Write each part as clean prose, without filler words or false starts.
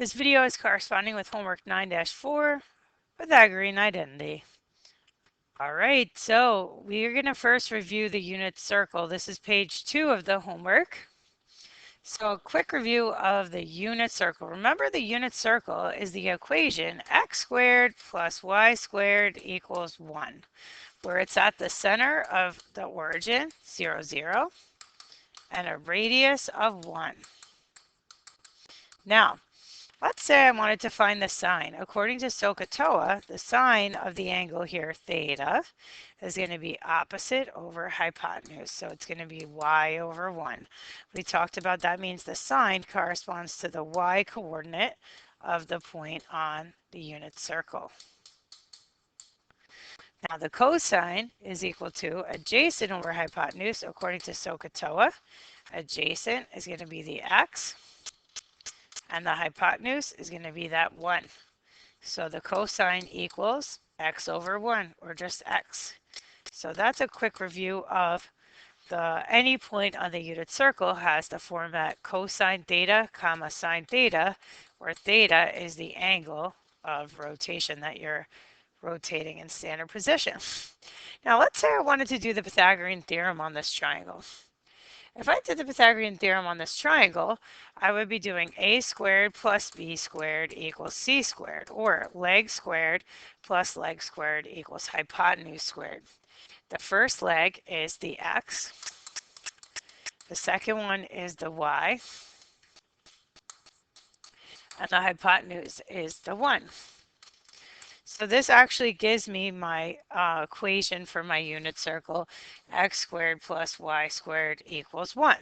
This video is corresponding with homework 9-4, Pythagorean Identity. All right, so we are going to first review the unit circle. This is page 2 of the homework. So a quick review of the unit circle. Remember, the unit circle is the equation x squared plus y squared equals 1, where it's at the center of the origin, 0, 0, and a radius of 1. Now, let's say I wanted to find the sine. According to SOHCAHTOA, the sine of the angle here, theta, is going to be opposite over hypotenuse. So it's going to be y over 1. We talked about that means the sine corresponds to the y coordinate of the point on the unit circle. Now the cosine is equal to adjacent over hypotenuse. According to SOHCAHTOA, adjacent is going to be the x, and the hypotenuse is going to be that 1. So the cosine equals x over 1, or just x. So that's a quick review of any point on the unit circle has the format cosine theta comma sine theta, where theta is the angle of rotation that you're rotating in standard position. Now let's say I wanted to do the Pythagorean theorem on this triangle. If I did the Pythagorean theorem on this triangle, I would be doing a squared plus b squared equals c squared, or leg squared plus leg squared equals hypotenuse squared. The first leg is the x, the second one is the y, and the hypotenuse is the 1. So this actually gives me my equation for my unit circle, x squared plus y squared equals 1.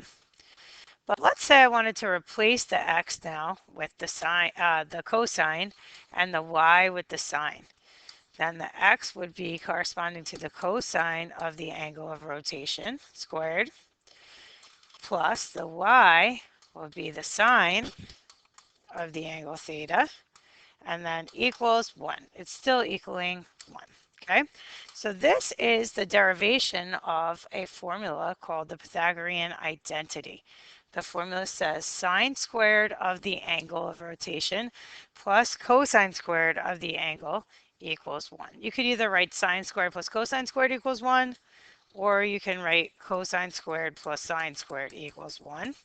But let's say I wanted to replace the x now with the cosine, and the y with the sine. Then the x would be corresponding to the cosine of the angle of rotation squared, plus the y will be the sine of the angle theta, and then equals 1. It's still equaling 1. Okay, so this is the derivation of a formula called the Pythagorean identity. The formula says sine squared of the angle of rotation plus cosine squared of the angle equals 1. You could either write sine squared plus cosine squared equals 1, or you can write cosine squared plus sine squared equals 1.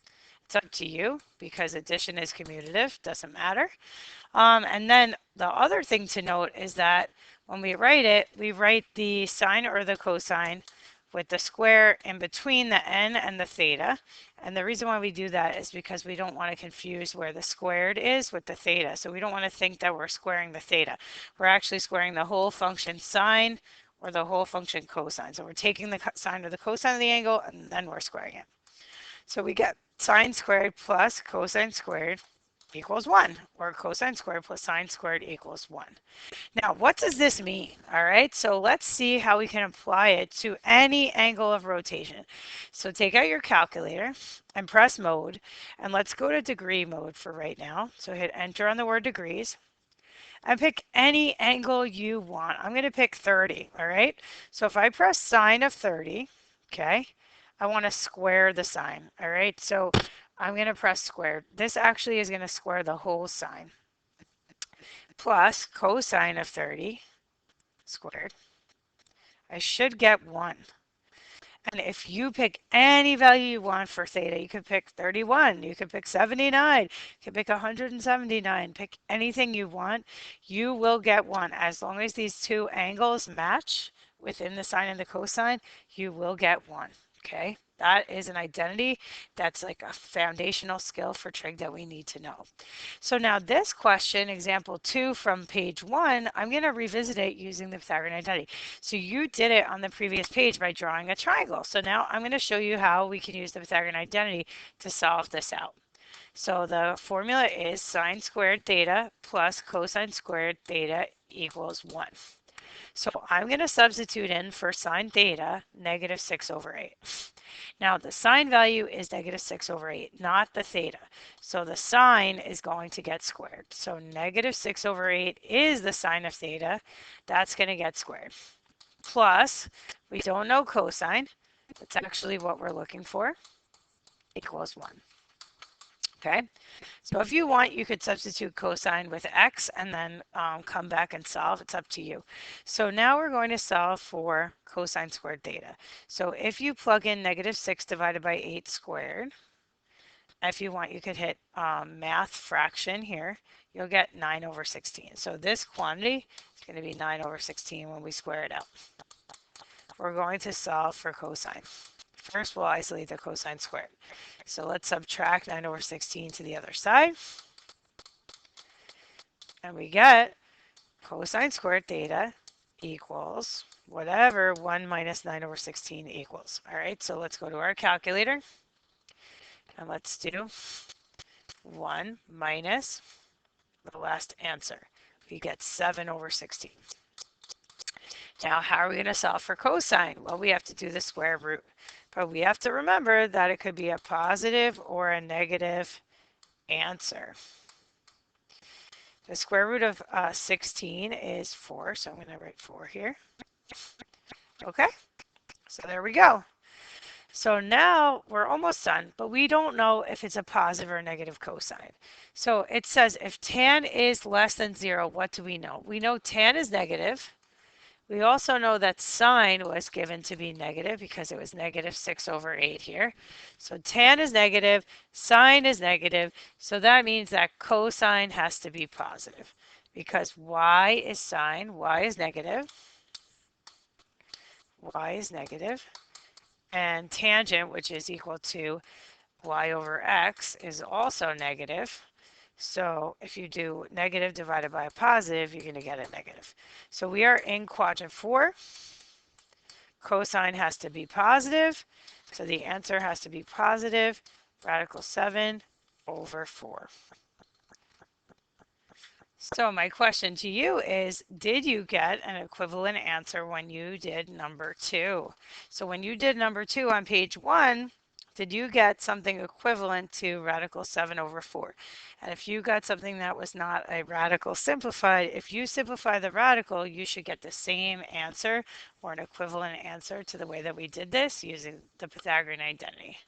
It's up to you because addition is commutative, doesn't matter. And then the other thing to note is that when we write it, we write the sine or the cosine with the square in between the n and the theta. And the reason why we do that is because we don't want to confuse where the squared is with the theta. So we don't want to think that we're squaring the theta. We're actually squaring the whole function sine or the whole function cosine. So we're taking the sine or the cosine of the angle and then we're squaring it. So we get sine squared plus cosine squared equals 1, or cosine squared plus sine squared equals 1. Now, what does this mean? All right, so let's see how we can apply it to any angle of rotation. So take out your calculator and press mode, and let's go to degree mode for right now. So hit enter on the word degrees, and pick any angle you want. I'm going to pick 30, all right? So if I press sine of 30, okay, I want to square the sine, all right? So I'm going to press squared. This actually is going to square the whole sine. Plus cosine of 30 squared. I should get 1. And if you pick any value you want for theta, you could pick 31, you could pick 79, you could pick 179, pick anything you want, you will get 1. As long as these two angles match within the sine and the cosine, you will get 1. Okay, that is an identity. That's like a foundational skill for trig that we need to know. So now this question, example 2 from page 1, I'm going to revisit it using the Pythagorean identity. So you did it on the previous page by drawing a triangle. So now I'm going to show you how we can use the Pythagorean identity to solve this out. So the formula is sine squared theta plus cosine squared theta equals 1. So I'm going to substitute in for sine theta, negative 6 over 8. Now the sine value is negative 6 over 8, not the theta. So the sine is going to get squared. So negative 6 over 8 is the sine of theta. That's going to get squared. Plus, we don't know cosine. That's actually what we're looking for. Equals 1. Okay, so if you want, you could substitute cosine with x and then come back and solve. It's up to you. So now we're going to solve for cosine squared theta. So if you plug in -6 divided by 8 squared, if you want, you could hit math fraction here. You'll get 9/16. So this quantity is going to be 9/16 when we square it out. We're going to solve for cosine. First, we'll isolate the cosine squared. So let's subtract 9/16 to the other side. And we get cosine squared theta equals whatever 1 minus 9/16 equals. All right, so let's go to our calculator. And let's do 1 minus the last answer. We get 7/16. Now, how are we going to solve for cosine? Well, we have to do the square root. But we have to remember that it could be a positive or a negative answer. The square root of 16 is 4, so I'm going to write 4 here. Okay, so there we go. So now we're almost done, but we don't know if it's a positive or negative cosine. So it says if tan is less than 0, what do we know? We know tan is negative. We also know that sine was given to be negative because it was -6/8 here. So tan is negative, sine is negative, so that means that cosine has to be positive because y is sine, y is negative, and tangent, which is equal to y/x, is also negative. So if you do negative divided by a positive, you're going to get a negative. So we are in quadrant 4. Cosine has to be positive. So the answer has to be positive. Radical 7/4. So my question to you is, did you get an equivalent answer when you did number 2? So when you did number 2 on page 1, did you get something equivalent to radical 7/4? And if you got something that was not a radical simplified, if you simplify the radical, you should get the same answer or an equivalent answer to the way that we did this using the Pythagorean identity.